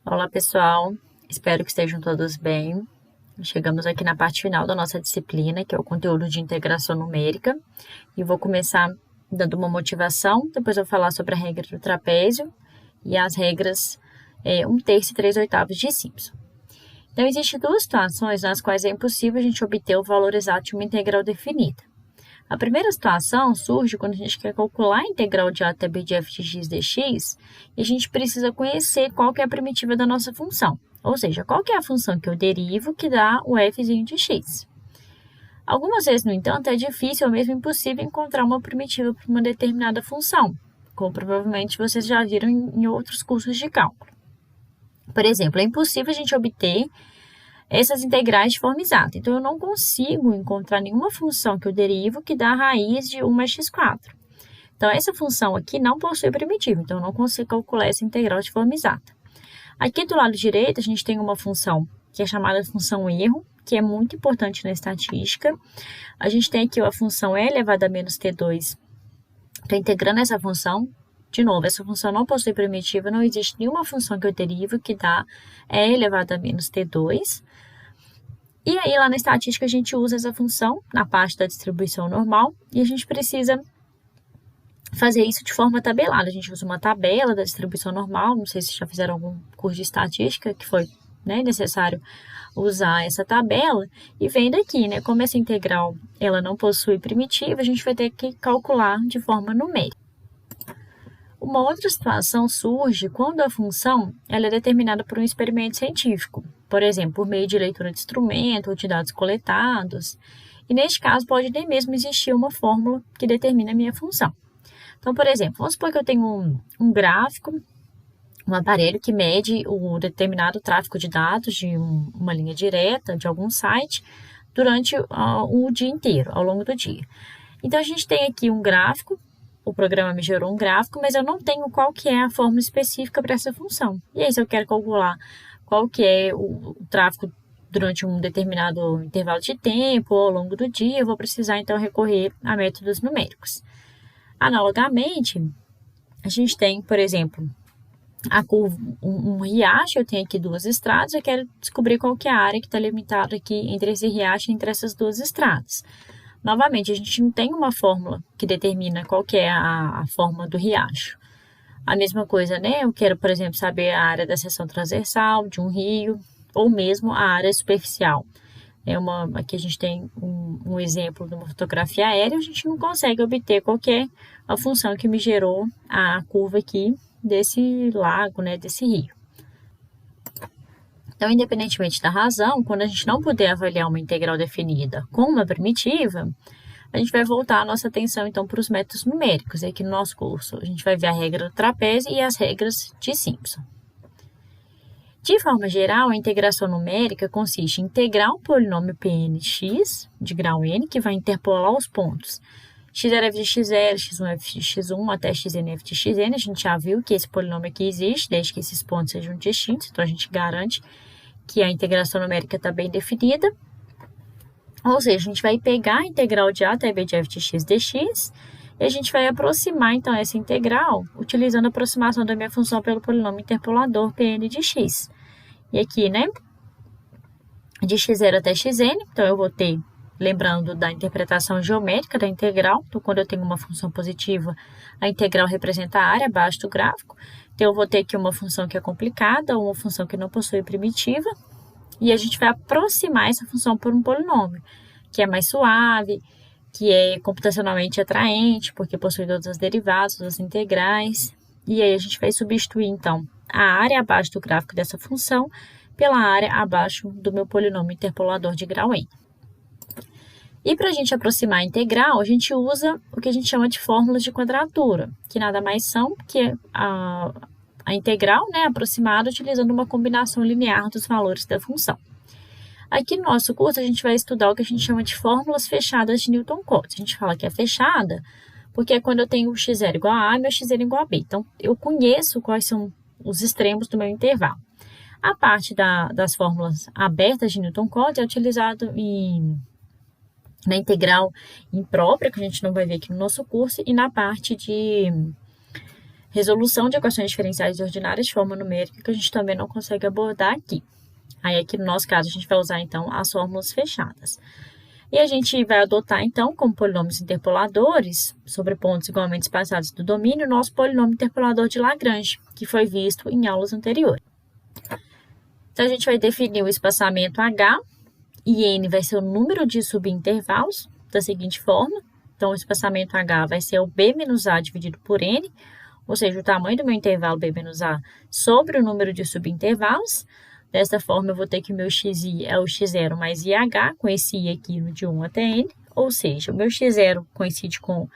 Olá, pessoal. Espero que estejam todos bem. Chegamos aqui na parte final da nossa disciplina, que é o conteúdo de integração numérica. E vou começar dando uma motivação, depois eu vou falar sobre a regra do trapézio e as regras 1/3 e 3/8 de Simpson. Então, existem duas situações nas quais é impossível a gente obter o valor exato de uma integral definida. A primeira situação surge quando a gente quer calcular a integral de a até b de f de x dx e a gente precisa conhecer qual que é a primitiva da nossa função, ou seja, qual que é a função que eu derivo que dá o fzinho de x. Algumas vezes, no entanto, é difícil ou mesmo impossível encontrar uma primitiva para uma determinada função, como provavelmente vocês já viram em outros cursos de cálculo. Por exemplo, é impossível a gente obter essas integrais de forma exata. Então, eu não consigo encontrar nenhuma função que eu derivo que dá a raiz de 1 mais x4. Então, essa função aqui não possui primitiva, então eu não consigo calcular essa integral de forma exata. Aqui do lado direito, a gente tem uma função que é chamada função erro, que é muito importante na estatística. A gente tem aqui a função e elevado a menos t2. Estou integrando essa função. De novo, essa função não possui primitiva, não existe nenhuma função que eu derivo que dá e elevado a menos t2. E aí, lá na estatística, a gente usa essa função na parte da distribuição normal e a gente precisa fazer isso de forma tabelada. A gente usa uma tabela da distribuição normal, não sei se já fizeram algum curso de estatística que foi necessário usar essa tabela. E vendo aqui, como essa integral ela não possui primitiva, a gente vai ter que calcular de forma numérica. Uma outra situação surge quando a função ela é determinada por um experimento científico, por exemplo, por meio de leitura de instrumento ou de dados coletados, e neste caso pode nem mesmo existir uma fórmula que determine a minha função. Então, por exemplo, vamos supor que eu tenho um gráfico, um aparelho que mede o determinado tráfego de dados de uma linha direta de algum site durante o dia inteiro, ao longo do dia. Então, a gente tem aqui um gráfico. O programa me gerou um gráfico, mas eu não tenho qual que é a fórmula específica para essa função. E aí, se eu quero calcular qual que é o tráfego durante um determinado intervalo de tempo ou ao longo do dia, eu vou precisar, então, recorrer a métodos numéricos. Analogamente, a gente tem, por exemplo, a curva, um riacho, eu tenho aqui duas estradas, eu quero descobrir qual que é a área que está limitada aqui entre esse riacho e entre essas duas estradas. Novamente, a gente não tem uma fórmula que determina qual que é a forma do riacho. A mesma coisa, Eu quero, por exemplo, saber a área da seção transversal de um rio, ou mesmo a área superficial. Aqui a gente tem um exemplo de uma fotografia aérea, a gente não consegue obter qual que é a função que me gerou a curva aqui desse lago, desse rio. Então, independentemente da razão, quando a gente não puder avaliar uma integral definida com uma primitiva, a gente vai voltar a nossa atenção, então, para os métodos numéricos. Aqui no nosso curso, a gente vai ver a regra do trapézio e as regras de Simpson. De forma geral, a integração numérica consiste em integrar um polinômio Pnx de grau n, que vai interpolar os pontos x0 f de x0, x1 f de x1 até xn f de xn. A gente já viu que esse polinômio aqui existe, desde que esses pontos sejam distintos, então a gente garante que a integração numérica está bem definida. Ou seja, a gente vai pegar a integral de a até b de f de x dx e a gente vai aproximar, então, essa integral utilizando a aproximação da minha função pelo polinômio interpolador Pn de x. E aqui, de x0 até xn, então eu vou ter, lembrando da interpretação geométrica da integral, então quando eu tenho uma função positiva, a integral representa a área abaixo do gráfico. Então, eu vou ter aqui uma função que é complicada, ou uma função que não possui primitiva, e a gente vai aproximar essa função por um polinômio, que é mais suave, que é computacionalmente atraente, porque possui todas as derivadas, todas as integrais, e aí a gente vai substituir, então, a área abaixo do gráfico dessa função pela área abaixo do meu polinômio interpolador de grau n. E para a gente aproximar a integral, a gente usa o que a gente chama de fórmulas de quadratura, que nada mais são que a integral, aproximada utilizando uma combinação linear dos valores da função. Aqui no nosso curso, a gente vai estudar o que a gente chama de fórmulas fechadas de Newton-Cotes. A gente fala que é fechada porque é quando eu tenho o x0 igual a A e meu x0 igual a B. Então, eu conheço quais são os extremos do meu intervalo. A parte das fórmulas abertas de Newton-Cotes é utilizado na integral imprópria, que a gente não vai ver aqui no nosso curso, e na parte de resolução de equações diferenciais ordinárias de forma numérica, que a gente também não consegue abordar aqui. Aí, aqui no nosso caso, a gente vai usar, então, as fórmulas fechadas. E a gente vai adotar, então, como polinômios interpoladores, sobre pontos igualmente espaçados do domínio, o nosso polinômio interpolador de Lagrange, que foi visto em aulas anteriores. Então, a gente vai definir o espaçamento H, e N vai ser o número de subintervalos, da seguinte forma. Então, o espaçamento H vai ser o B menos A dividido por N, ou seja, o tamanho do meu intervalo B menos A sobre o número de subintervalos. Desta forma, eu vou ter que o meu xi é o x0 mais IH, com esse i aqui no de 1 até n, ou seja, o meu x0 coincide com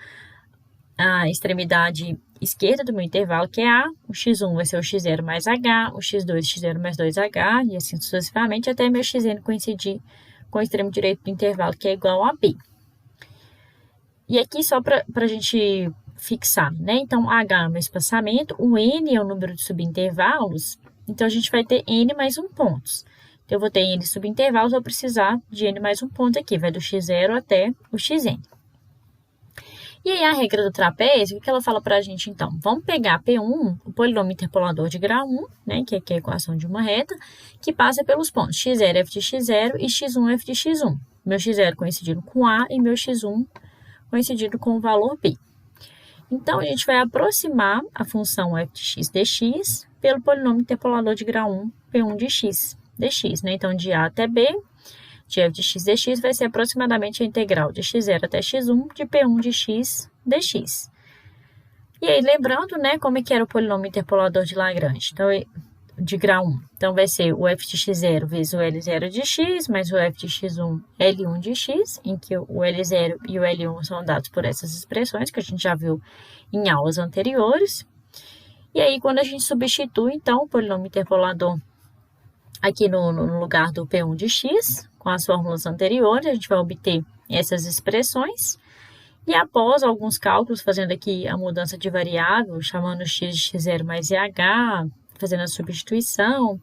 a extremidade esquerda do meu intervalo, que é A, o x1 vai ser o x0 mais h, o x2, x0 mais 2h, e assim sucessivamente, até meu xn coincidir com o extremo direito do intervalo, que é igual a B. E aqui, só para a gente fixar, né? Então, H é o meu espaçamento, o N é o número de subintervalos, então, a gente vai ter N mais 1 pontos. Então, eu vou ter N subintervalos, vou precisar de N mais 1 ponto aqui, vai do x0 até o xn. E aí, a regra do trapézio, o que ela fala para a gente, então? Vamos pegar P1, o polinômio interpolador de grau 1, né, que aqui é a equação de uma reta, que passa pelos pontos x0 f de x0 e x1 f de x1. Meu x0 coincidindo com A e meu x1 coincidindo com o valor B. Então, a gente vai aproximar a função f de x dx pelo polinômio interpolador de grau 1, P1 de x dx, né? Então, de A até B, de f de x dx vai ser aproximadamente a integral de x0 até x1 de P1 de x dx. E aí, lembrando, né, como é que era o polinômio interpolador de Lagrange, então, de grau 1. Então, vai ser o f de x0 vezes o L0 de x, mais o f de x1, L1 de x, em que o L0 e o L1 são dados por essas expressões que a gente já viu em aulas anteriores. E aí, quando a gente substitui, então, o polinômio interpolador aqui no lugar do P1 de x, com as fórmulas anteriores, a gente vai obter essas expressões. E após alguns cálculos, fazendo aqui a mudança de variável, chamando x de x0 mais IH, fazendo a substituição,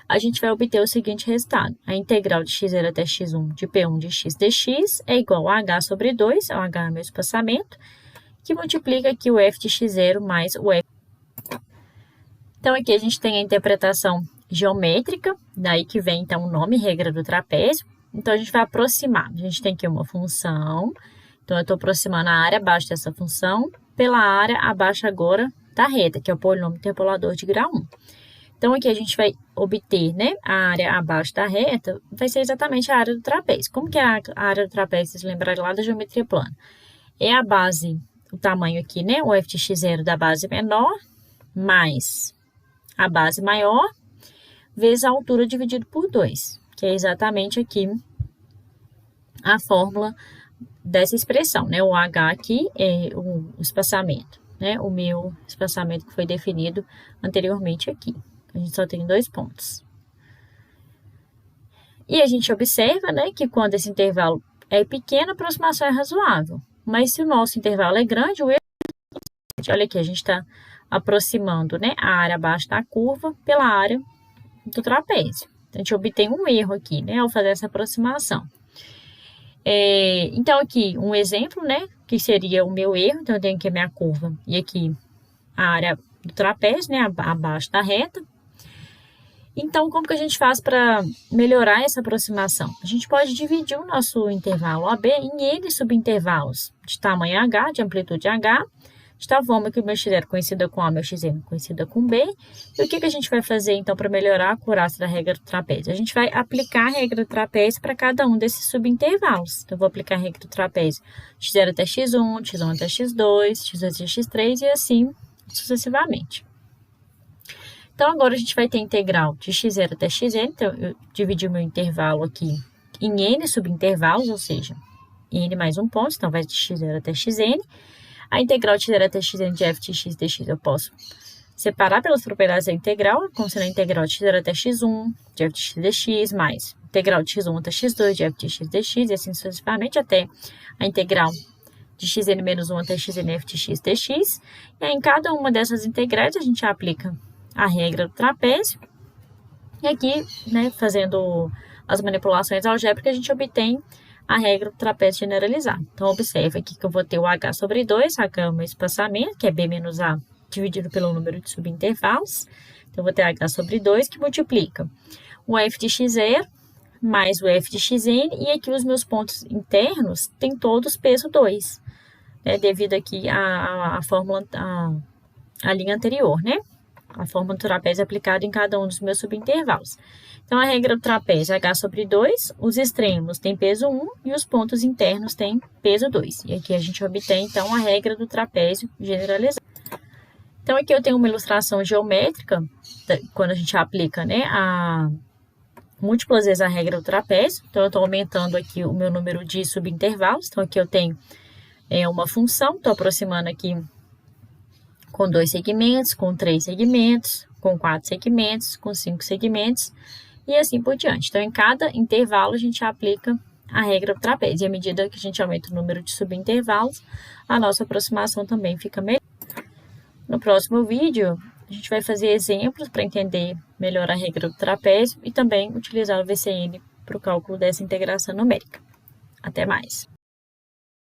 a gente vai obter o seguinte resultado. A integral de x0 até x1 de P1 de x dx é igual a h sobre 2, o h é meu espaçamento, que multiplica aqui o f de x0 mais o f. Então, aqui a gente tem a interpretação geométrica, daí que vem, então, o nome regra do trapézio. Então, a gente vai aproximar. A gente tem aqui uma função, então, eu estou aproximando a área abaixo dessa função pela área abaixo agora da reta, que é o polinômio interpolador de grau 1. Então, aqui a gente vai obter, né, a área abaixo da reta, vai ser exatamente a área do trapézio. Como que é a área do trapézio, vocês lembrarem lá da geometria plana? É a base, o tamanho aqui, né, o f de x0 da base menor, mais a base maior, vezes a altura dividido por 2, que é exatamente aqui a fórmula dessa expressão, né? O h aqui é o espaçamento, né? O meu espaçamento que foi definido anteriormente aqui. A gente só tem 2 pontos. E a gente observa, né, que quando esse intervalo é pequeno, a aproximação é razoável. Mas se o nosso intervalo é grande, o erro é... Olha aqui, a gente está aproximando, né, a área abaixo da curva pela área do trapézio. Então, a gente obtém um erro aqui, né, ao fazer essa aproximação. Então, aqui, um exemplo, né, que seria o meu erro. Então, eu tenho aqui a minha curva e aqui a área do trapézio, né, abaixo da reta. Então, como que a gente faz para melhorar essa aproximação? A gente pode dividir o nosso intervalo AB em N subintervalos de tamanho H, de amplitude H, de tal forma que o meu x0 coincida com A, meu xn coincida com B. E o que a gente vai fazer, então, para melhorar a acurácia da regra do trapézio? A gente vai aplicar a regra do trapézio para cada um desses subintervalos. Então, eu vou aplicar a regra do trapézio x0 até x1, x1 até x2, x2 até x3 e assim sucessivamente. Então, agora a gente vai ter a integral de x0 até xn. Então, eu dividi o meu intervalo aqui em n subintervalos, ou seja, n mais 1 ponto. Então, vai de x0 até xn. A integral de x0 até xn de f de x dx eu posso separar pelas propriedades da integral, como sendo a integral de x0 até x1 de f de x dx, mais integral de x1 até x2 de f de x dx, e assim sucessivamente até a integral de xn menos 1 até xn f de x dx. E aí, em cada uma dessas integrais, a gente aplica a regra do trapézio. E aqui, né, fazendo as manipulações algébricas, a gente obtém a regra do trapézio generalizado. Então, observa aqui que eu vou ter o h sobre 2, h é o meu espaçamento, que é b menos a dividido pelo número de subintervalos. Então, eu vou ter h sobre 2, que multiplica o f de x0 mais o f de xn, e aqui os meus pontos internos têm todos peso 2, né, devido aqui à fórmula, a linha anterior, né? A forma do trapézio aplicada em cada um dos meus subintervalos. Então, a regra do trapézio é h sobre 2, os extremos têm peso 1 e os pontos internos têm peso 2. E aqui a gente obtém, então, a regra do trapézio generalizada. Então, aqui eu tenho uma ilustração geométrica, quando a gente aplica, né, múltiplas vezes a regra do trapézio. Então, eu estou aumentando aqui o meu número de subintervalos. Então, aqui eu tenho uma função, estou aproximando aqui com 2 segmentos, com 3 segmentos, com 4 segmentos, com 5 segmentos, e assim por diante. Então, em cada intervalo, a gente aplica a regra do trapézio. E à medida que a gente aumenta o número de subintervalos, a nossa aproximação também fica melhor. No próximo vídeo, a gente vai fazer exemplos para entender melhor a regra do trapézio e também utilizar o VCN para o cálculo dessa integração numérica. Até mais!